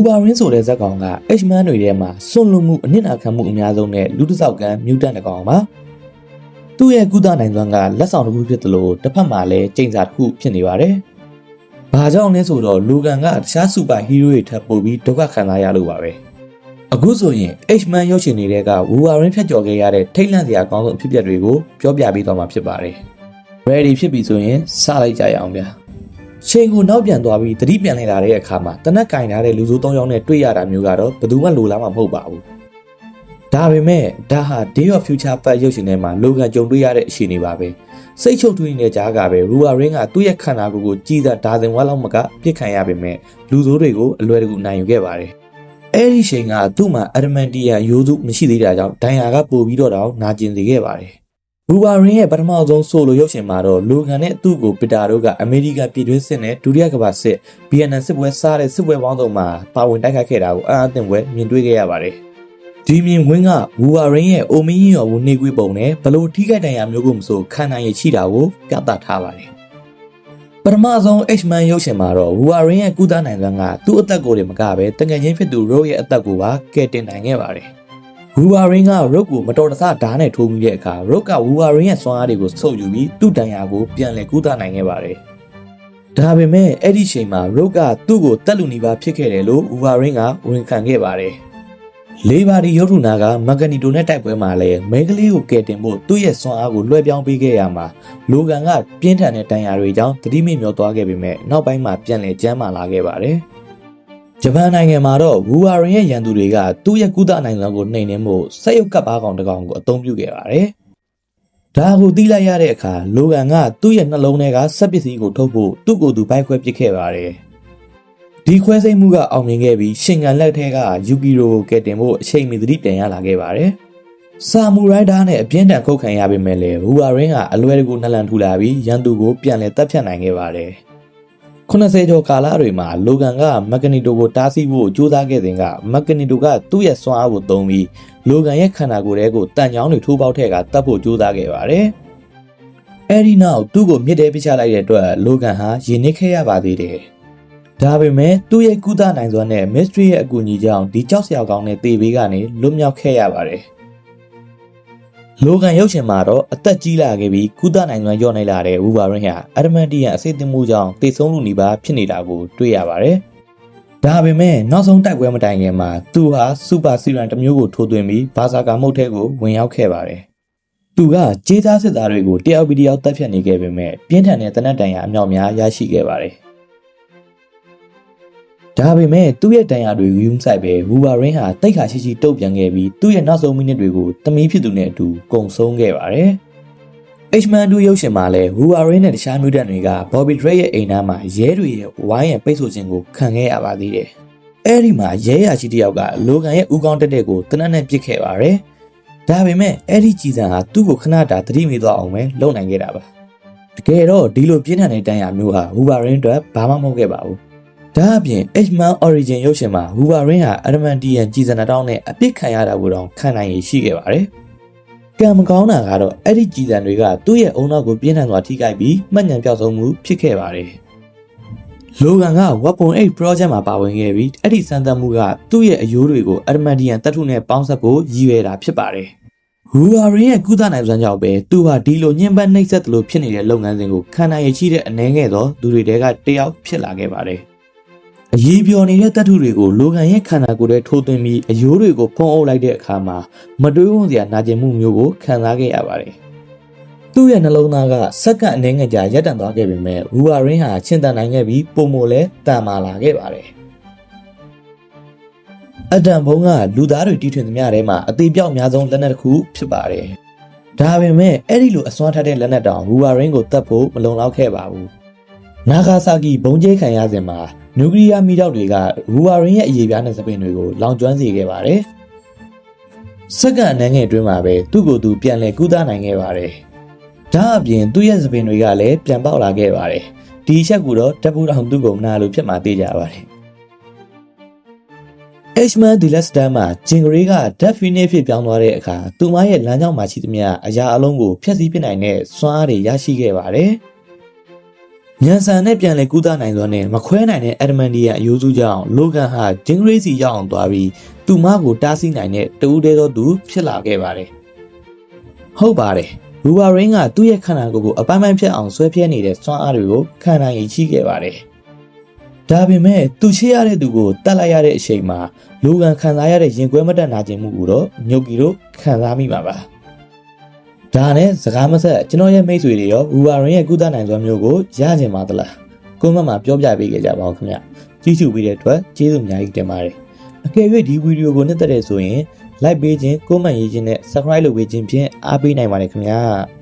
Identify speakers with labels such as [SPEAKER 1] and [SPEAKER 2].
[SPEAKER 1] Wolverine ဆိုတဲ့ဇာတ်ကောင်က H-Man တွေထဲမှာစွန့်လွတ်မှုအနစ်နာခံမှုအများဆုံးနဲ့လူတစ်စောက်ကမ်းမြူတန်တကောင်ပါသူ့ရဲ့ကုသနိုင်စွမ်းကလက်ဆောင်တစ်ခုဖြစ်တယ်လို့တစ်ဖက်မှာလည်းကျိန်စာတစ်ခုဖြစ်နေပါတယ်။ဘာကြောင့်လဲဆိုတော့လူကန်ကတခြားစူပါဟီးရိုးတွေထပ်ပို့ပြီးဒုက္ခခံစားရလို့ပါပဲ။အခုဆိုရင် H-Man ရုပ်ရှင်တွေက Wolverine ဖြတ်ကျော်ခဲ့ရတဲ့ထိတ်လန့်စရာအကောင်းဆုံးအဖြစ်အပျက်တွေကိုပြောပြပေးသွားမှာဖြစ်ပါတယ်။ Ready ဖြစ်ပြီဆိုရင်စလိုက်ကြရအောင်ဗျာ။ချိန်ကိုနောက်ပြန်သွားပြီးသတိပြန်လိုက်လာတဲ့အခါမှာတနက်ကင်ထားတဲ့လူစိုး၃ယောက်နဲ့တွေ့ရတာမျိုးကတော့ဘယ်သူမှလိုလားမှာမဟုတ်ပါဘူး။ဒါပေမဲ့ဒါဟာ Day of Future Past ရုပ်ရှင်ထဲမှာလိုကန်ကြုံတွေ့ရတဲ့အခြေအနေပါပဲ။စိတ်ချုပ်ထွေးနေတဲ့ကြားကပဲ Wolverine ကသူ့ရဲ့ခန္ဓာကိုယ်ကိုကြီးစားဒါဇင်ဝါလောက်မကပြစ်ခံရပေမဲ့လူစိုးတွေကိုအလွယ်တကူနိုင်ယူခဲ့ပါတယ်။အဲ့ဒီချိန်ကသူ့မှာ Adamantium ရိုးစုမရှိသေးတာကြောင့်ဒဏ်ရာကပိုပြီးတော့နာကျင်စေခဲ့ပါတယ်။ Wolverine ရဲ့ပထမဆုံးဆိုလိုရုပ်ရှင်မှာတော့လိုကန်နဲ့သူ့ကိုပီတာတို့ကအမေရိကန်ပြည်တွင်းစစ်နဲ့ဒုတိယကမ္ဘာစစ်ဗီယက်နမ်စစ်ပွဲစားတဲ့စစ်ပွဲပေါင်းစုံမှာပါဝင်တိုက်ခိုက်ခဲ့တာကိုအသင့်ပွဲမြင်တွေ့ခဲ့ရပါတယ်။ဒီမြင်ကွင်းက Wolverine ရဲ့အိုမင်းရော်ဘူးနှိကွေးပုံနဲ့ဘလို့ထိခိုက်ဒဏ်ရာမျိုးကိုမဆိုခံနိုင်ရရှိတာကိုပြသထားပါတယ်။ပထမဆုံး H-Man ရုပ်ရှင်မှာတော့ Wolverine ရဲ့ကုသနိုင်စွမ်းကသူ့အသက်ကိုယ်တည်းမကပဲတကယ်ချင်းဖြစ်သူ Rogue ရဲ့အသက်ကိုပါကယ်တင်နိုင်ခဲ့ပါတယ်။ Wolverine က Rogue ကိုမတော်တဆဓာတ်နဲ့ထိုးမိတဲ့အခါ Rogue က Wolverine ရဲ့စွမ်းအားတွေကိုဆုပ်ယူပြီးသူ့ဒဏ်ရာကိုပြန်လည်ကုသနိုင်ခဲ့ပါတယ်။ဒါပေမဲ့အဲ့ဒီချိန်မှာ Rogue ကသူ့ကိုတက်လူနီးပါးဖြစ်ခဲ့တယ်လို့ Wolverine ကဝန်ခံခဲ့ပါတယ်။လေးပါးဒီရုပ်ထုနာကမက်ဂနီတိုနဲ့တိုက်ပွဲမှာလည်းမိန်းကလေးကိုကယ်တင်ဖို့သူ့ရဲ့စွမ်းအားကိုလွှဲပြောင်းပေးခဲ့ရမှာလိုကန်ကပြင်းထန်တဲ့ဒဏ်ရာတွေကြောင့်သတိမေ့မျောသွားခဲ့ပေမဲ့နောက်ပိုင်းမှာပြန်လည်ကျန်းမာလာခဲ့ပါတယ်။ဂျပန်နိုင်ငံမှာတော့ Wolverine ရဲ့ရန်သူတွေကသူ့ရဲ့ကုသနိုင်စွမ်းကိုနှိမ်နင်းဖို့စက်ရုပ်ကပ်ပါးကောင်တစ်ကောင်ကိုအသုံးပြုခဲ့ပါတယ်။ဒါကိုသိလိုက်ရတဲ့အခါလိုကန်ကသူ့ရဲ့နှလုံးထဲကစက်ပစ္စည်းကိုထုတ်ဖို့သူ့ကိုယ်သူပိုက်ခွဲပစ်ခဲ့ပါတယ်။ဒီခွဲစိတ်မှုကအောင်မြင်ခဲ့ပြီးရှင်ကန်လက်ထဲကယူကီရိုကိုကယ်တင်ဖို့အချိန်မီသတိပြန်ရလာခဲ့ပါတယ်။ဆာမူရိုက်ဒါနဲ့အပြင်းထန်ခုတ်ခံရပေမဲ့လည်း Wolverine ကအလွယ်တကူနှလန်ထူလာပြီးရန်သူကိုပြန်လည်တပ်ဖြတ်နိုင်ခဲ့ပါတယ်။90ကျော်ကာလတွေမှာလိုကန်ကမက်ဂနီတိုကိုတားဆီးဖို့ကြိုးစားခဲ့စဉ်ကမက်ဂနီတိုကသူ့ရဲ့စွမ်းအားကိုသုံးပြီးလိုကန်ရဲ့ခန္ဓာကိုယ်ထဲကိုတန်ချောင်းတွေထိုးပေါက်ထက်ကတတ်ဖို့ကြိုးစားခဲ့ပါတယ်။အဲဒီနောက်သူ့ကိုမြစ်တဲပစ်ချလိုက်တဲ့အတွက်လိုကန်ဟာရင်နစ်ခဲ့ရပါသေးတယ်။ဒါပေမဲ့သူ့ရဲ့ကုသနိုင်စွမ်းနဲ့ Mystery ရဲ့အကူအညီကြောင့်ဒီကြောက်စရာကောင်းတဲ့သေဘေးကနေလွတ်မြောက်ခဲ့ရပါတယ်။လိုကန်ရုပ်ရှင်မှာတော့အသက်ကြီးလာခဲ့ပြီးကုသနိုင်စွမ်းလျော့နိုင်လာတဲ့ Wolverine ဟာ Adamantium အဆိပ်သင့်မှုကြောင့်သေဆုံးလူနီးပါးဖြစ်နေတာကိုတွေ့ရပါတယ်။ဒါပေမဲ့နောက်ဆုံးတိုက်ပွဲမတိုင်ခင်မှာသူဟာစူပါစီရန်တစ်မျိုးကိုထိုးသွင်းပြီးဘာသာကာမုတ်ထဲကိုဝင်ရောက်ခဲ့ပါတယ်။သူကကြေးသားစစ်သားတွေကိုတယောက်ပြီးတယောက်တပ်ဖြတ်နေခဲ့ပေမဲ့ပြင်းထန်တဲ့တနက်တန်ရာအမြောက်များရရှိခဲ့ပါတယ်။ဒါပေမဲ့သူ့ရဲ့ဒဏ်ရာတွေယူမဆိုင်ပဲ Wolverine ဟာတိတ်ခါရှိရှိတုတ်ပြန်ခဲ့ပြီးသူ့ရဲ့နောက်ဆုံးမိနစ်တွေကိုသမီးဖြစ်သူနဲ့အတူကုန်ဆုံးခဲ့ပါတယ်။ H-Man 2ရုပ်ရှင်မှာလည်း Wolverine နဲ့တခြားမျိုးတန်တွေက Bobby Drake ရဲ့အိမ်သားမှာရဲတွေရဲ့ဝိုင်းရံပိတ်ဆို့ခြင်းကိုခံခဲ့ရပါသေးတယ်။အဲဒီမှာရဲရရှိတစ်ယောက်ကလိုကန်ရဲ့ဦးခေါင်းတက်တဲ့ကိုတနက်နဲ့ပစ်ခဲ့ပါတယ်။ဒါပေမဲ့အဲ့ဒီကြီးစံဟာသူ့ကိုခဏတာသတိမေ့သွားအောင်ပဲလုပ်နိုင်ခဲ့တာပါ။တကယ်တော့ဒီလိုပြင်းထန်တဲ့ဒဏ်ရာမျိုးဟာ Wolverine အတွက်ဘာမှမဟုတ်ခဲ့ပါဘူး။ဒါအပြင် H-Man Origin ရုပ်ရှင်မှာ Wolverine ဟာ Adamantium ကြီးစံတောင်းနဲ့အပစ်ခံရတာကိုတော့ခံနိုင်ရရှိခဲ့ပါတယ်။ကံမကောင်းတာကတော့အဲ့ဒီကြီးစံတွေကသူ့ရဲ့အုံနောက်ကိုပြင်းထန်စွာထိခိုက်ပြီးမှတ်ဉာဏ်ပျောက်ဆုံးမှုဖြစ်ခဲ့ပါတယ်။လိုကန်က Weapon 8 Project မှာပါဝင်ခဲ့ပြီးအဲ့ဒီစမ်းသပ်မှုကသူ့ရဲ့အယိုးတွေကို Adamantium သတ္တုနဲ့ပေါင်းစပ်ဖို့ရည်ရွယ်တာဖြစ်ပါတယ်။ Wolverine ရဲ့ကုသနိုင်စွမ်းကြောင့်ပဲသူဟာဒီလိုညှဉ်းပန်းနှိပ်စက်သလိုဖြစ်နေတဲ့လုပ်ငန်းစဉ်ကိုခံနိုင်ရရှိတဲ့အနှဲငယ်သောသူတွေတဲကတယောက်ဖြစ်လာခဲ့ပါတယ်။အရေးပြောနေတဲ့တတ်ထုတွေကိုလိုကန်ရဲ့ခန္ဓာကိုယ်ထဲထိုးသွင်းပြီးအယိုးတွေကိုဖုံးအုပ်လိုက်တဲ့အခါမှာမတွေးဝံ့စရာနာကျင်မှုမျိုးကိုခံစားခဲ့ရပါတယ်။သူ့ရဲ့နှလုံးသားကစက္ကန့်အနည်းငယ်ကြာရပ်တန့်သွားခဲ့ပေမဲ့ Wolverine ဟာချင်တန်နိုင်ခဲ့ပြီးပုံမိုလဲတန်မာလာခဲ့ပါတယ်။အဒမ်ဘုံကလူသားတွေတီထွင်သမျှထဲမှာအသေးပြောက်အများဆုံးလက်နက်တစ်ခုဖြစ်ပါတယ်။ဒါပေမဲ့အဲ့ဒီလိုအစွမ်းထက်တဲ့လက်နက်တောင် Wolverine ကိုတတ်ဖို့မလုံလောက်ခဲ့ပါဘူး။နာဂါဆာကီဘုံကျဲခံရစဉ်မှာနျူကလ িয়ার မီးတောက်တွေက Wolverine ရဲ့အရေးပြားတဲ့စပင်တွေကိုလောင်ကျွမ်းစေခဲ့ပါတယ်။စက္ကန့်အနည်းငယ်အတွင်းမှာပဲသူ့ကိုယ်သူပြန်လည်ကုသနိုင်ခဲ့ပါတယ်။ဒါအပြင်သူ့ရဲ့စပင်တွေကလည်းပြန်ပေါက်လာခဲ့ပါတယ်။ဒီချက်ကတော့တပ်ပူတောင်သူ့ကိုမနာလို့ဖြစ်မှသိကြပါတယ်။ H-Man The Last Stand မှာဂျင်ဂရီက Death Phoenix ဖြစ်ပြောင်းသွားတဲ့အခါသူမရဲ့လမ်းကြောင်းမှာရှိသမျှအရာအလုံးကိုဖျက်ဆီးပစ်နိုင်တဲ့စွမ်းအားတွေရရှိခဲ့ပါတယ်။ မြန်ဆန်နဲ့ပြန်လည်ကုသနိုင်စွာနဲ့မခွဲနိုင်တဲ့ Adamantium အယိုးစုကြောင့်လိုဂန်ဟာဂျင်ဂရေးစီရောက်အောင်သွားပြီးသူမကိုတားဆီးနိုင်တဲ့တူးတဲသောသူဖြစ်လာခဲ့ပါတယ်။ဟုတ်ပါတယ်။ရူဘာရင်းကသူ့ရဲ့ခန္ဓာကိုယ်ကိုအပိုင်းပိုင်းဖြစ်အောင်ဆွဲဖြဲနေတဲ့စွမ်းအားတွေကိုခံနိုင်ရရှိခဲ့ပါတယ်။ဒါပေမဲ့သူချေရတဲ့သူကိုတတ်လိုက်ရတဲ့အချိန်မှာလိုဂန်ခံစားရတဲ့ရင်ကွဲမတတ်နာကျင်မှုကိုတော့ညုတ်ကီတို့ခံစားမိမှာပါ။ဒါနဲ့စကားမဆက်ကျွန်တော်ရဲ့မိတ်ဆွေတွေရောရူဘာရင်းရဲ့ကုသနိုင်စွမ်းမျိုးကိုရကြင်ပါသလား။ကွန်မန့်မှာပြောပြပေးကြကြပါဦးခင်ဗျ။ကြည့်ရှုပေးတဲ့အတွက်ကျေးဇူးအများကြီးတင်ပါတယ်။အကယ်၍ဒီဗီဒီယိုကိုနှစ်သက်တဲ့ဆိုရင် like ပေးခြင်း comment ရေးခြင်းနဲ့ subscribe လုပ်ပေးခြင်းဖြင့်အားပေးနိုင်ပါတယ်ခင်ဗျာ။